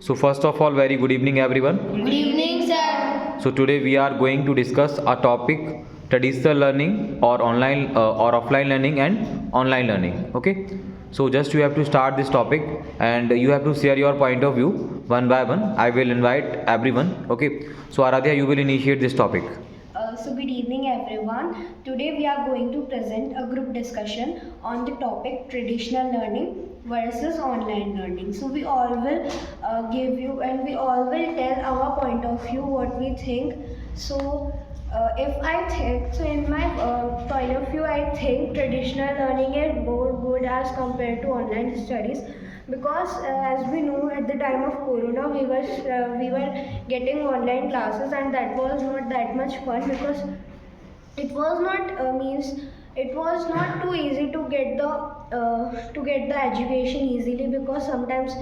So first of all, very good evening everyone. Good evening, sir. So today we are going to discuss a topic traditional learning or online or offline learning and online learning. Okay. So just you have to start this topic and you have to share your point of view one by one. I will invite everyone. Okay. So Aradhya, you will initiate this topic. Good evening, everyone. Today we are going to present a group discussion on the topic traditional learning versus online learning. So we all will give you and we all will tell our point of view, what we think. So if I think, so in my point of view, I think traditional learning is more good as compared to online studies, because as we know, at the time of corona we were getting online classes, and that was not that much fun, because it was not means it was not too easy to get the education easily, because sometimes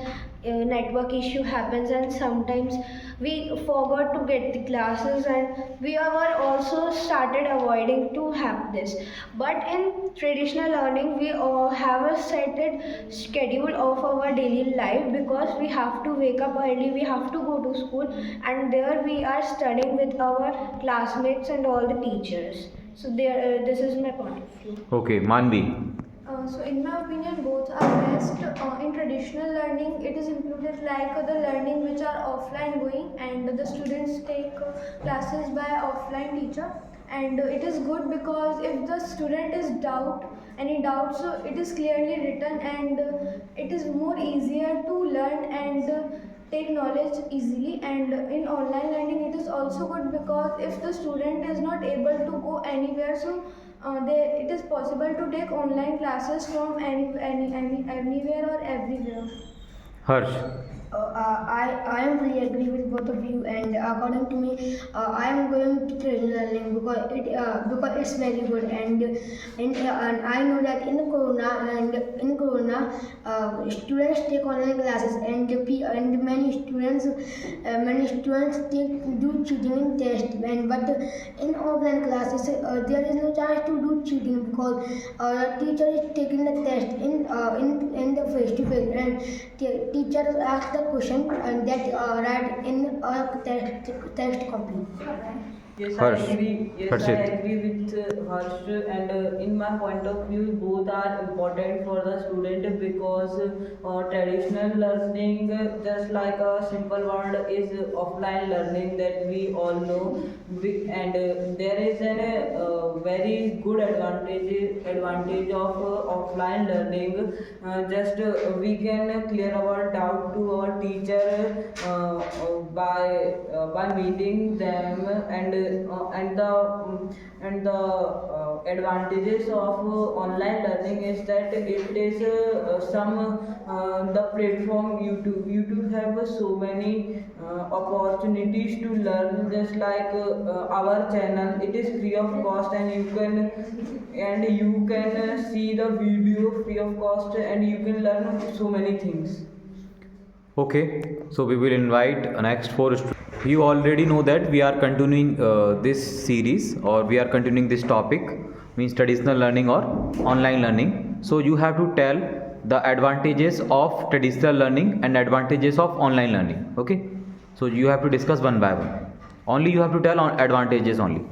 network issue happens, and sometimes we forgot to get the classes, and we were also started avoiding to have this. But in traditional learning, we have a set schedule of our daily life, because we have to wake up early, we have to go to school, and there we are studying with our classmates and all the teachers. So there, this is my point of view. Okay, Manvi. So in my opinion, both are best. In traditional learning, it is included like the learning which are offline going, and the students take classes by offline teacher. And it is good because if the student is any doubt, so it is clearly written, and it is more easier to learn and take knowledge easily. And in online learning, it is also good because if the student is not able to go anywhere, so it is possible to take online classes from anywhere or everywhere. Harsh. I am really agree with both of you, and according to me, I am going to trade learning because it's very good, and I know that in corona students take online classes, and many students do cheating in test, and but in offline classes there is no chance to do cheating, because teacher is taking the test in the face to face, and teachers ask the question and that write in a text copy. Yes, Harsh. I Harshit. agree with Harsh, and in my point of view, both are important for the student, because traditional learning, just like a simple word, is offline learning that we all know, and there is a very good advantage of offline learning. Just we can clear our doubt to our teacher by meeting them, and the advantages of online learning is that it is some the platform YouTube have so many opportunities to learn, just like our channel. It is free of cost, and you can see the video free of cost, and you can learn so many things. Okay, so we will invite next four students. You already know that we are continuing this series, or we are continuing this topic, means traditional learning or online learning. So you have to tell the advantages of traditional learning and advantages of online learning. Okay, so you have to discuss one by one. Only you have to tell on advantages only.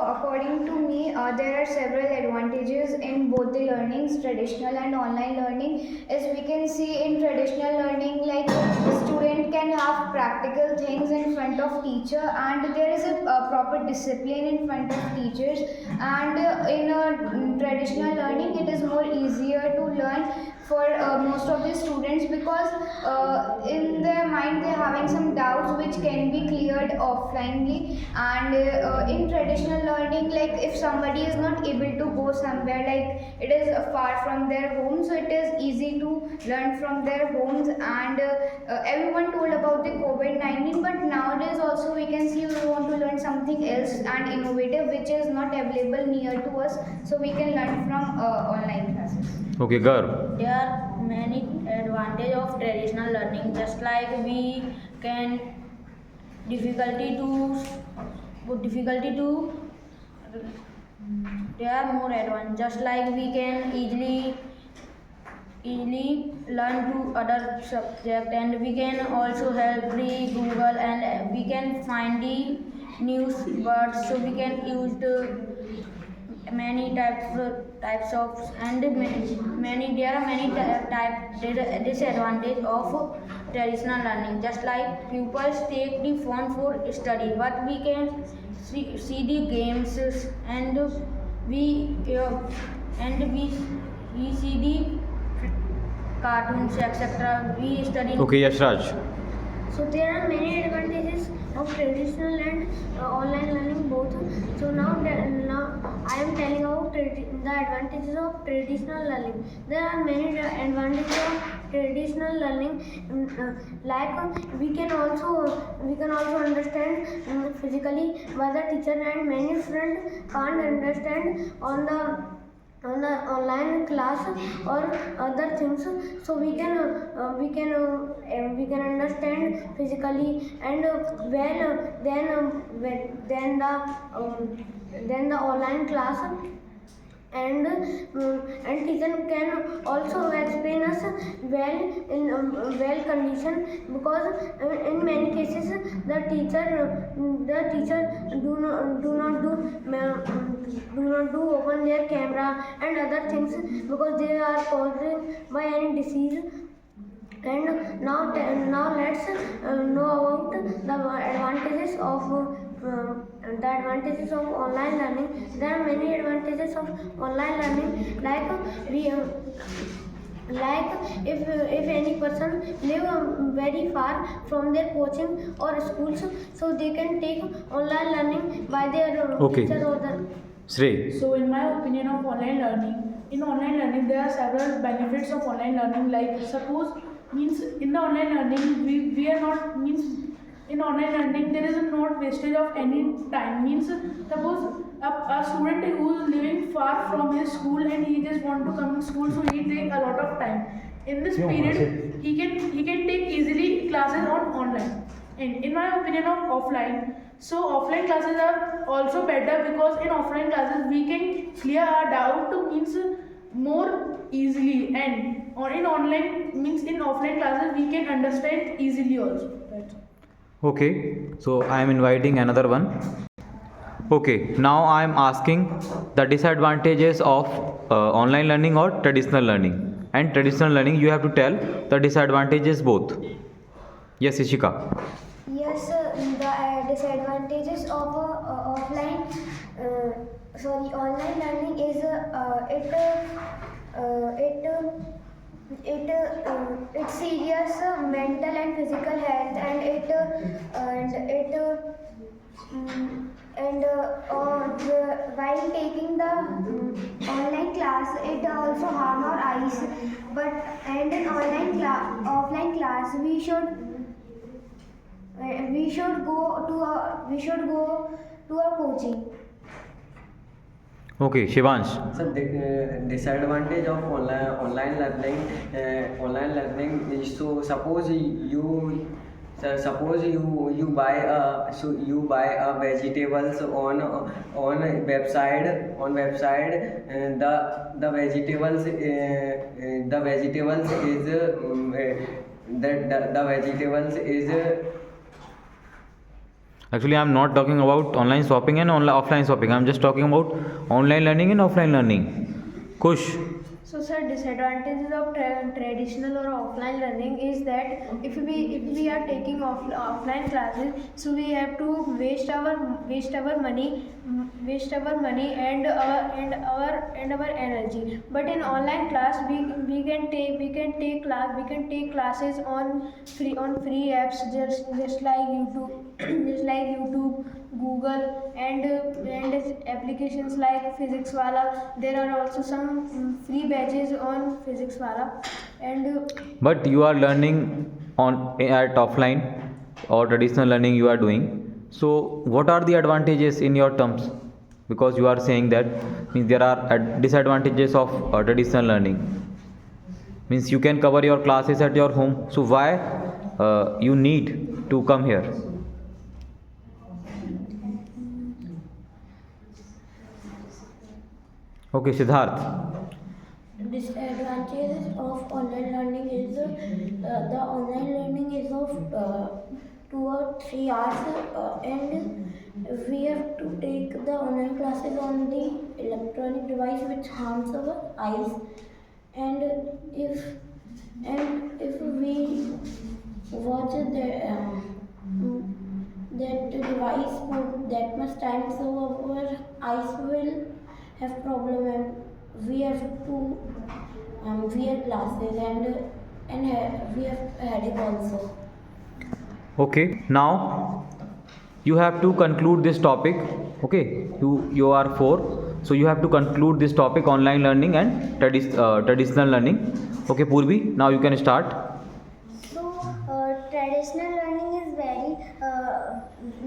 According to me, there are several advantages in both the learnings, traditional and online learning. As we can see in traditional learning, like the student can have practical things in front of teacher, and there is a proper discipline in front of teachers. And in traditional learning, it is more easier to learn for most of the students, because in their mind they're having some doubts which can be cleared offlinely. And in traditional learning, like if somebody is not able to go somewhere, like it is far from their home, so it is easy to learn from their homes. And everyone told about the COVID-19, but nowadays also we can see we want to learn something else and innovative which is not available near to us, so we can learn from online classes. Okay, Garv. There are many advantages of traditional learning, just like we can difficulty to there are more advantages, just like we can easily learn to other subject, and we can also help the Google, and we can find the news words, so we can use the many types of, and many there are many disadvantage of traditional learning, just like pupils take the phone for study, but we can see the games, and we uh, and we see the cartoons, etc. We study. Okay, Yashraj. So there are many advantages of traditional and online learning both. So now I am telling about the advantages of traditional learning. There are many advantages of traditional learning, we can also understand physically by the teacher, and many students can't understand on the online class or other things, so we can understand physically, and then the online class, and teacher can also explain us well in well condition, because in many cases the teacher do not do open their camera and other things, because they are caused by any disease. And now let's know about the advantages of online learning. There are many advantages of online learning, like if any person live very far from their coaching or schools, so they can take online learning by their Okay. teacher or the. Shrey. So, in my opinion of online learning, in online learning there are several benefits of online learning. Like suppose means in the online learning we are not means in online learning there is not wastage of any time. Means suppose a student who is living far from his school and he just want to come to school, so he take a lot of time. In this period, he can take easily classes on online. And in my opinion of offline, so offline classes are also better, because in offline classes we can clear our doubt means more easily, and or in online means in offline classes we can understand easily also. That's all. Okay, so I am inviting another one. Okay, now I am asking the disadvantages of online learning or traditional learning. And traditional learning, you have to tell the disadvantages both. Yes, Ishika. Yes, the disadvantages of online learning is it serious mental and physical health, while taking the online class, it also harm our eyes. But and in offline class, we should go to a coaching. Okay, Shivansh. So the disadvantage of online learning is, so suppose you buy a vegetables on website, and the vegetables is Actually, I am not talking about online shopping and offline shopping. I am just talking about online learning and offline learning. Kush. So, sir, disadvantages of traditional or offline learning is that if we are taking offline classes, so we have to waste our money and our energy. But in online class, we can take classes on free apps, just like YouTube, Google, and applications like Physics Wala. There are also some free badges on Physics Wala, and But you are learning at offline or traditional learning you are doing. So what are the advantages in your terms? Because you are saying that means there are disadvantages of traditional learning. Means you can cover your classes at your home. So why you need to come here? Okay, Siddharth. disadvantages of online learning is the online learning is of 2 or 3 hours and we have to take the online classes on the electronic device which harms our eyes and if if we watch that device for that much time so our eyes will have problem and we have to wear glasses and we have headache also. Okay, now you have to conclude this topic. Okay, you are four, so you have to conclude this topic, online learning and traditional learning. Okay, Purvi, now you can start. So, traditional learning is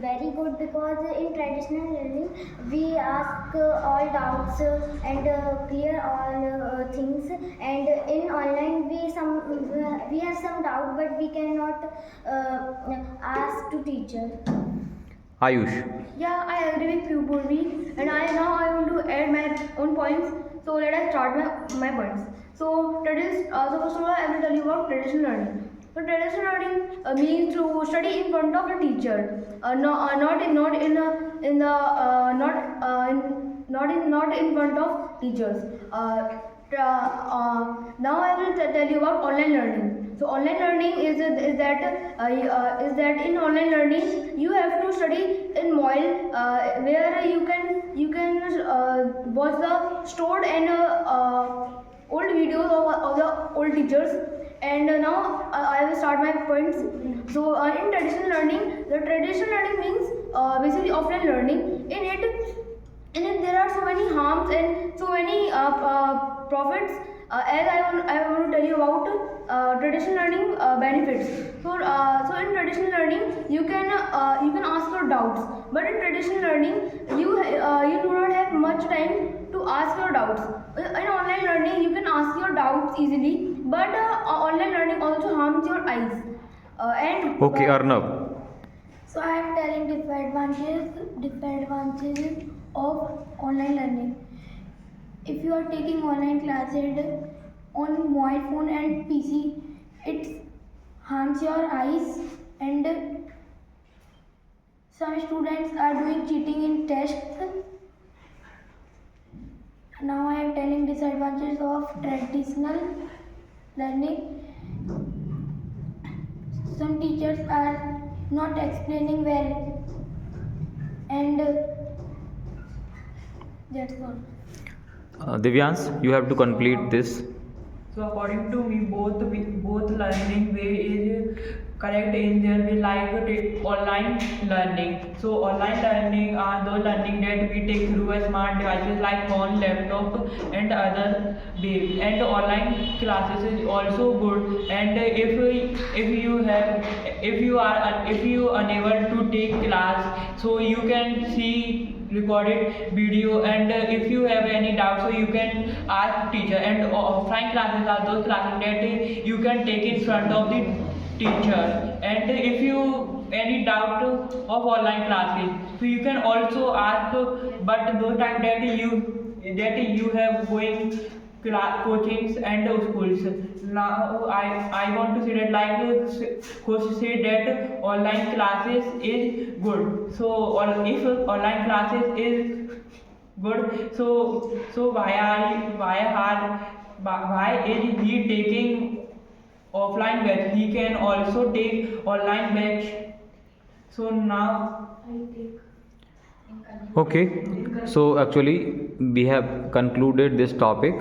very good because in traditional learning we ask all doubts and clear all things. And in online we have some doubt, but we cannot ask to teacher. Ayush. Yeah, I agree with you, Purvi, and I want to add my own points. So let us start my points. So so first of all, I will tell you about traditional learning. So traditional learning means to study in front of a teacher, not in front of teachers. Now I will tell you about online learning. So online learning is that in online learning you have to study in mobile where you can watch the stored and old videos of the old teachers. And now I will start my points. So in traditional learning means basically offline learning. In it there are so many harms and so many profits. As I want to tell you about traditional learning benefits. So in traditional learning you can ask your doubts, but in traditional learning you do not have much time to ask your doubts. In online learning you can ask your doubts easily, but online learning also harms your eyes. Okay, Arnav. So I am telling disadvantages of online learning. If you are taking online classes on mobile phone and PC, it harms your eyes, and some students are doing cheating in tests. Now I am telling disadvantages of traditional learning. Some teachers are not explaining well, and that's all. Divyans, you have to complete this. So according to me, both learning way is correct in their way, like online learning. So online learning are those learning that we take through a smart devices like phone, laptop, and other way. And online classes is also good. And if you unable to take class, so you can see recorded video, and if you have any doubt, so you can ask teacher. And offline classes are those classes that you can take in front of the teacher. And if you any doubt of online classes, so you can also ask, but those time that you have going coachings and schools. Now I want to say that, like coach say that online classes is good. So if online classes is good, so why is he taking offline batch? He can also take online batch. So now Okay, so actually we have concluded this topic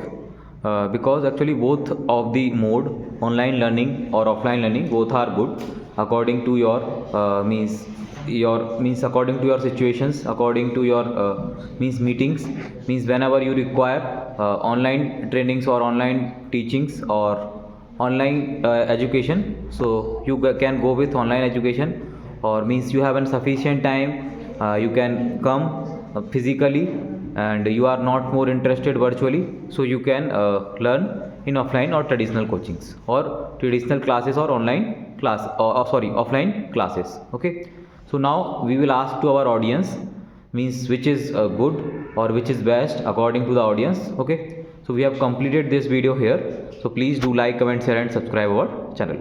because actually both of the mode, online learning or offline learning, both are good according to your means according to your situations, according to your means meetings, means whenever you require online trainings or online teachings or online education, so you can go with online education. Or means you have sufficient time, you can come physically, and you are not more interested virtually, so you can learn in offline or traditional coachings or traditional classes or online class, or sorry, offline classes. Okay, so now we will ask to our audience, means which is good or which is best according to the audience. Okay, So we have completed this video here. So please do like, comment, share and subscribe our channel.